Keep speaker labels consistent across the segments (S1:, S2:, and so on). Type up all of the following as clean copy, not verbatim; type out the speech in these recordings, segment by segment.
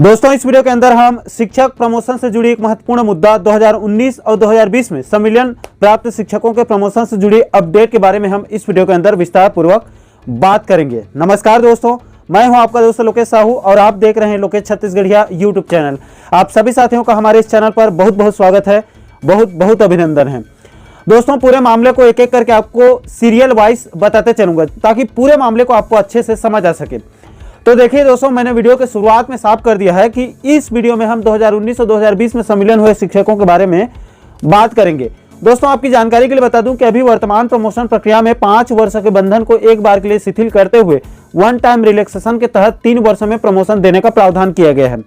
S1: दोस्तों, इस वीडियो के अंदर हम शिक्षक प्रमोशन से जुड़ी एक महत्वपूर्ण मुद्दा 2019 और 2020 में संविलियन प्राप्त शिक्षकों के प्रमोशन से जुड़ी अपडेट के बारे में हम इस वीडियो के अंदर विस्तार पूर्वक बात करेंगे। नमस्कार दोस्तों, मैं हूं आपका दोस्त लोकेश साहू और आप देख रहे हैं लोकेश छत्तीसगढ़िया यूट्यूब चैनल। आप सभी साथियों का हमारे इस चैनल पर बहुत बहुत स्वागत है, बहुत बहुत अभिनंदन है। दोस्तों, पूरे मामले को एक एक करके आपको सीरियल वाइज बताते चलूंगा ताकि पूरे मामले को आपको अच्छे से समझ आ सके। तो देखिए दोस्तों, मैंने वीडियो के शुरुआत में साफ कर दिया है कि इस वीडियो में हम 2019 और 2020 में सम्मिलन हुए शिक्षकों के बारे में बात करेंगे। दोस्तों, आपकी जानकारी के लिए बता दूं कि अभी वर्तमान प्रमोशन प्रक्रिया में 5 वर्ष के बंधन को एक बार के लिए शिथिल करते हुए वन टाइम रिलैक्सेशन के तहत 3 वर्ष में प्रमोशन देने का प्रावधान किया गया है।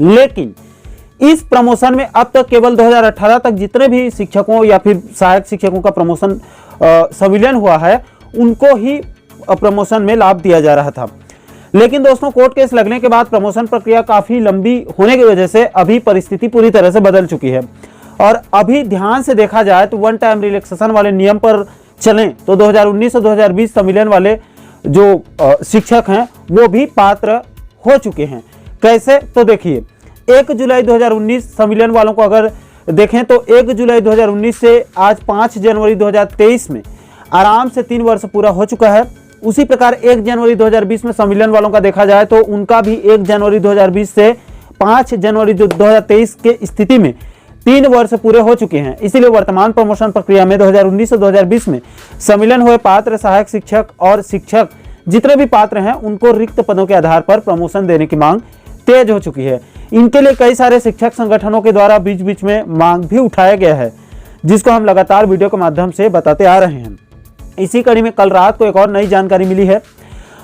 S1: लेकिन इस प्रमोशन में अब तक केवल 2018 तक जितने भी शिक्षकों या फिर सहायक शिक्षकों का प्रमोशन संविलियन हुआ है उनको ही प्रमोशन में लाभ दिया जा रहा था। लेकिन दोस्तों, कोर्ट केस लगने के बाद प्रमोशन प्रक्रिया काफी लंबी होने की वजह से अभी परिस्थिति पूरी तरह से बदल चुकी है और अभी ध्यान से देखा जाए तो वन टाइम रिलैक्सेशन वाले नियम पर चलें तो 2019 और 2020 संविलियन वाले जो शिक्षक हैं वो भी पात्र हो चुके हैं। कैसे? तो देखिए, 1 जुलाई 2019 संविलियन वालों को अगर देखें तो 1 जुलाई 2019 से आज 5 जनवरी 2023 में आराम से 3 वर्ष पूरा हो चुका है। उसी प्रकार 1 जनवरी 2020 में संविलियन वालों का देखा जाए तो उनका भी 1 जनवरी 2020 से 5 जनवरी 2023 के स्थिति में 3 वर्ष पूरे हो चुके हैं। इसीलिए वर्तमान प्रमोशन प्रक्रिया में 2019 और 2020 में संविलियन हुए पात्र सहायक शिक्षक और शिक्षक जितने भी पात्र हैं उनको रिक्त पदों के आधार पर प्रमोशन देने की मांग तेज हो चुकी है। इनके लिए कई सारे शिक्षक संगठनों के द्वारा बीच बीच में मांग भी उठाया गया है, जिसको हम लगातार वीडियो के माध्यम से बताते आ रहे हैं। इसी कड़ी में कल रात को एक और नई जानकारी मिली है।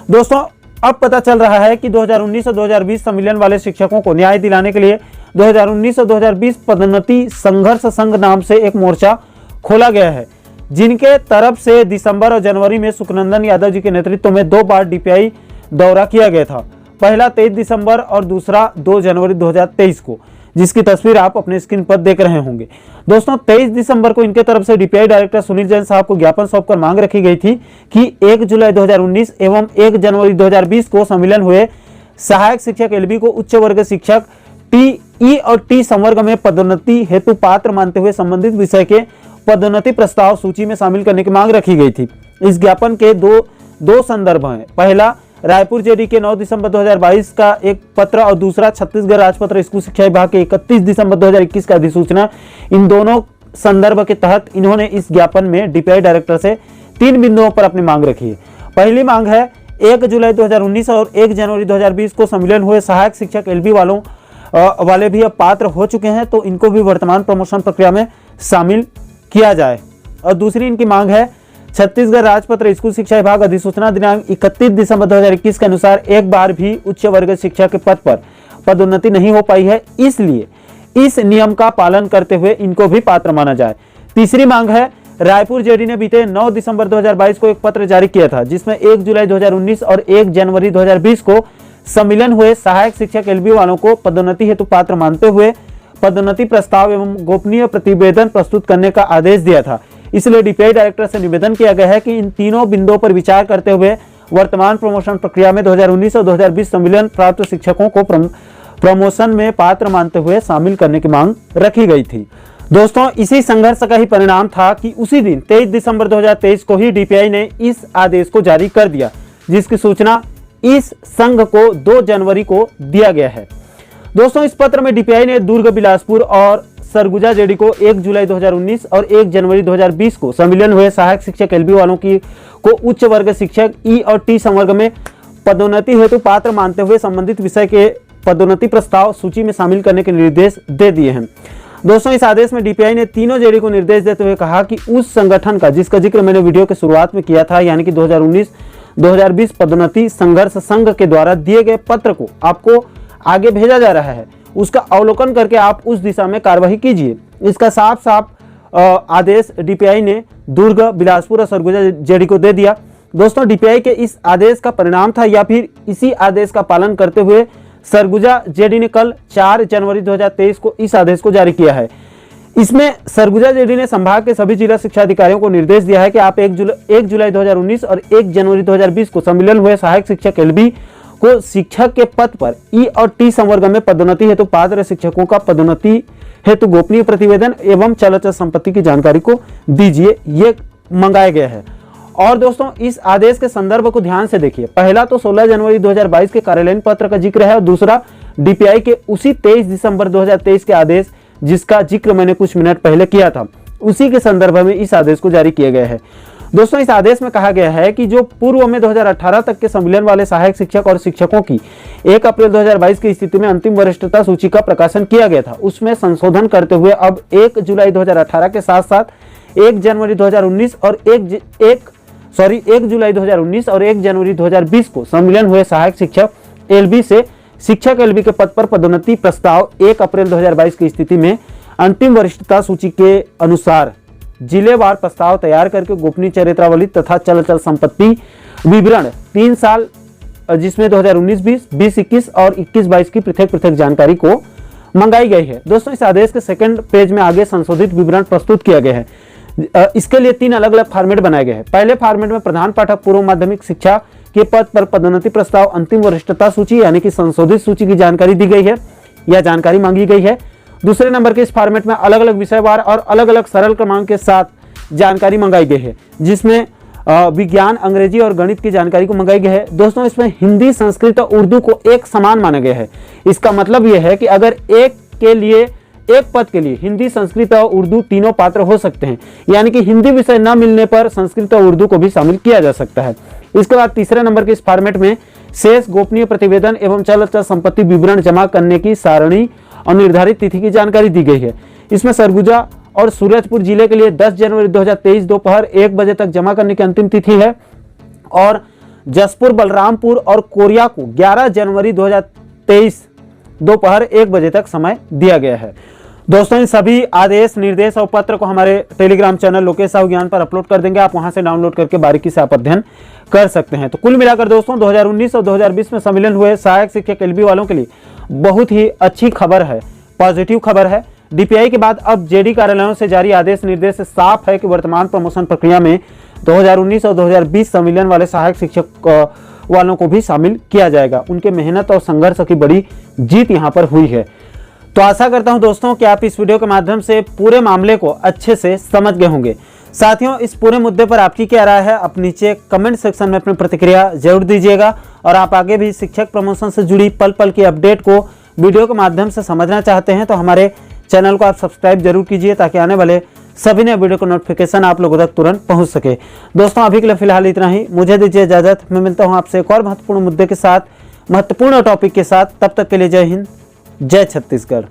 S1: दोस्तों, अब पता चल रहा है कि 2019 और 2020 संविलियन वाले शिक्षकों को न्याय दिलाने के लिए 2019 और 2020 पदोन्नति संघर्ष संघ नाम से एक मोर्चा खोला गया है, जिनके तरफ से दिसंबर और जनवरी में सुखनंदन यादव जी के नेतृत्व में 2 बार डीपीआई दौरा किया गया था। पहला 23 दिसंबर और दूसरा 2 जनवरी 2023 को, जिसकी तस्वीर आप अपने स्क्रीन पर देख रहे होंगे। दोस्तों, 23 दिसंबर को इनके तरफ से डीपीआई डायरेक्टर सुनील जैन साहब को ज्ञापन सौंपकर मांग रखी गई थी कि 1 जुलाई 2019 एवं 1 जनवरी 2020 को सम्मिलन हुए सहायक शिक्षक एलबी को उच्च वर्ग शिक्षक टी, ई और टी संवर्ग में पदोन्नति हेतु पात्र मानते हुए संबंधित विषय के पदोन्नति प्रस्ताव सूची में शामिल करने की मांग रखी गई थी। इस ज्ञापन के दो संदर्भ हैं। पहला रायपुर जेडी के 9 दिसंबर 2022 का एक पत्र और दूसरा छत्तीसगढ़ राजपत्र स्कूल शिक्षा विभाग के 31 दिसंबर 2021 का अधिसूचना। इन दोनों संदर्भ के तहत इन्होंने इस ज्ञापन में डीपीआई डायरेक्टर से 3 बिंदुओं पर अपनी मांग रखी है। पहली मांग है 1 जुलाई 2019 और 1 जनवरी 2020 को सम्मिलन हुए सहायक शिक्षक एलबी वाले भी अब पात्र हो चुके हैं, तो इनको भी वर्तमान प्रमोशन प्रक्रिया में शामिल किया जाए। और दूसरी इनकी मांग है छत्तीसगढ़ राजपत्र स्कूल शिक्षा विभाग अधिसूचना दिनांक 31 दिसंबर 2021 के अनुसार एक बार भी उच्च वर्ग शिक्षक के पद पर पदोन्नति नहीं हो पाई है, इसलिए इस नियम का पालन करते हुए इनको भी पात्र माना जाए। तीसरी मांग है रायपुर जेडी ने बीते 9 दिसंबर 2022 को एक पत्र जारी किया था, जिसमें 1 जुलाई 2019 और 1 जनवरी 2020 को सम्मिलन हुए सहायक शिक्षक एलबी वालों को पदोन्नति हेतु पात्र मानते हुए पदोन्नति प्रस्ताव एवं गोपनीय प्रतिवेदन प्रस्तुत करने का आदेश दिया था। इसलिए डीपीआई डायरेक्टर से निवेदन किया गया है कि इन तीनों बिंदुओं पर विचार करते हुए वर्तमान प्रमोशन प्रक्रिया में 2019 और 2020 सम्मिलन प्राप्त शिक्षकों को प्रमोशन में पात्र मानते हुए शामिल करने की मांग रखी गई थी। दोस्तों, इसी संघर्ष का ही परिणाम था कि उसी दिन 23 दिसंबर 2023 को ही डीपीआई ने इस आदेश को जारी कर दिया, जिसकी सूचना इस संघ को 2 जनवरी को दिया गया है। दोस्तों, इस पत्र में डीपीआई ने दुर्ग, बिलासपुर और सरगुजा जेडी को 1 जुलाई 2019 और 1 जनवरी 2020 को सम्मिलन हुए सहायक शिक्षक एलबी वालों को उच्च वर्ग शिक्षक ई और टी संवर्ग में पदोन्नति हेतु पात्र मानते हुए संबंधित विषय के पदोन्नति प्रस्ताव सूची में शामिल करने के निर्देश दे दिए हैं। दोस्तों, इस आदेश में डीपीआई ने तीनों जेडी को निर्देश देते हुए कहा कि उस संगठन का जिसका जिक्र मैंने वीडियो के शुरुआत में किया था, यानी कि 2019-2020 पदोन्नति संघर्ष संघ के द्वारा दिए गए पत्र को आपको आगे भेजा जा रहा है, उसका अवलोकन करके आप उस दिशा में कार्रवाई कीजिए। इसका साफ साफ आदेश डीपीआई ने दुर्ग, बिलासपुर और सरगुजा जेडी को दे दिया। दोस्तों, डीपीआई के इस आदेश का परिणाम था या फिर इसी आदेश का पालन करते हुए सरगुजा जेडी ने कल 4 जनवरी 2023 को इस आदेश को जारी किया है। इसमें सरगुजा जेडी ने संभाग के सभी जिला शिक्षा अधिकारियों को निर्देश दिया है कि आप 1 जुलाई 2019 और 1 जनवरी 2020 को सम्मिलन हुए सहायक शिक्षक एलबी को शिक्षक के पद पर ई और टी संवर्ग में पदोन्नति हेतु पात्र शिक्षकों का पदोन्नति हेतु गोपनीय प्रतिवेदन एवं चल अचल संपत्ति की जानकारी को दीजिए, ये मंगाया गया है। और दोस्तों इस आदेश के संदर्भ को ध्यान से देखिए। पहला तो 16 जनवरी 2022 के कार्यालयीन पत्र का जिक्र है और दूसरा डीपीआई के उसी 23 दिसंबर 2023 के आदेश जिसका जिक्र मैंने कुछ मिनट पहले किया था, उसी के संदर्भ में इस आदेश को जारी किया गया है। दोस्तों इस आदेश में कहा गया है कि जो पूर्व में 2018 तक के संविलियन वाले सहायक शिक्षक और शिक्षकों की 1 अप्रैल 2022 की स्थिति में अंतिम वरिष्ठता सूची का प्रकाशन किया गया था, उसमें संशोधन करते हुए अब 1 जुलाई 2018 के साथ साथ 1 जनवरी 2019 और 1 जुलाई 2019 और 1 जनवरी 2020 को संविलियन हुए सहायक शिक्षक एलबी से शिक्षक एलबी के पद पर पदोन्नति प्रस्ताव 1 अप्रैल 2022 की स्थिति में अंतिम वरिष्ठता सूची के अनुसार जिलेवार प्रस्ताव तैयार करके गोपनीय चरित्रावली तथा चल अचल संपत्ति विवरण 3 साल जिसमें 2019-20, 20-21 और 21-22 की पृथक जानकारी को मंगाई गई है। दोस्तों इस आदेश के सेकंड पेज में आगे संशोधित विवरण प्रस्तुत किया गया है। इसके लिए 3 अलग अलग फॉर्मेट बनाए गए हैं। पहले फॉर्मेट में प्रधान पाठक पूर्व माध्यमिक शिक्षा के पद पर पदोन्नति प्रस्ताव अंतिम वरिष्ठता सूची यानी कि संशोधित सूची की जानकारी दी गई है या जानकारी मांगी गई है। दूसरे नंबर के इस फॉर्मेट में अलग अलग विषयवार और अलग अलग सरल क्रमांक के साथ जानकारी मंगाई गई है, जिसमें विज्ञान, अंग्रेजी और गणित की जानकारी को मंगाई गई है। दोस्तों इसमें हिंदी, संस्कृत और उर्दू को एक समान माना गया है। इसका मतलब यह है कि अगर एक पद के लिए हिंदी, संस्कृत और उर्दू तीनों पात्र हो सकते हैं, यानी कि हिंदी विषय न मिलने पर संस्कृत और उर्दू को भी शामिल किया जा सकता है। इसके बाद तीसरे नंबर के इस फॉर्मेट में शेष गोपनीय प्रतिवेदन एवं चल अचल संपत्ति विवरण जमा करने की सारणी और निर्धारित तिथि की जानकारी दी गई है। इसमें सरगुजा और सूरजपुर जिले के लिए 10 जनवरी 2023 दोपहर 1 बजे तक जमा करने की अंतिम तिथि है और जसपुर, बलरामपुर और कोरिया को 11 जनवरी 2023 दोपहर 1 बजे तक समय दिया गया है। दोस्तों इन सभी आदेश, निर्देश और पत्र को हमारे टेलीग्राम चैनल लोकेश साहू ज्ञान पर अपलोड कर देंगे। आप वहां से डाउनलोड करके बारीकी से आप अध्ययन कर सकते हैं। तो कुल मिलाकर दोस्तों 2019 और 2020 में सम्मिलन हुए सहायक शिक्षक एलबी वालों के लिए बहुत ही अच्छी खबर है, पॉजिटिव खबर है। डीपीआई के बाद अब जेडी कार्यालयों से जारी आदेश निर्देश से साफ है कि वर्तमान प्रमोशन प्रक्रिया में 2019 और 2020 सम्मिलन वाले सहायक शिक्षक वालों को भी शामिल किया जाएगा। उनके मेहनत और संघर्ष की बड़ी जीत यहाँ पर हुई है। तो आशा करता हूं दोस्तों कि आप इस वीडियो के माध्यम से पूरे मामले को अच्छे से समझ गए होंगे। साथियों इस पूरे मुद्दे पर आपकी क्या राय है, आप नीचे कमेंट सेक्शन में अपनी प्रतिक्रिया जरूर दीजिएगा। और आप आगे भी शिक्षक प्रमोशन से जुड़ी पल पल की अपडेट को वीडियो के माध्यम से समझना चाहते हैं तो हमारे चैनल को आप सब्सक्राइब जरूर कीजिए, ताकि आने वाले सभी नए वीडियो का नोटिफिकेशन आप लोगों तक तुरंत पहुंच सके। दोस्तों अभी के लिए फिलहाल इतना ही, मुझे दीजिए इजाजत। मैं मिलता हूं आपसे एक और महत्वपूर्ण मुद्दे के साथ, महत्वपूर्ण टॉपिक के साथ। तब तक के लिए जय हिंद, जय छत्तीसगढ़।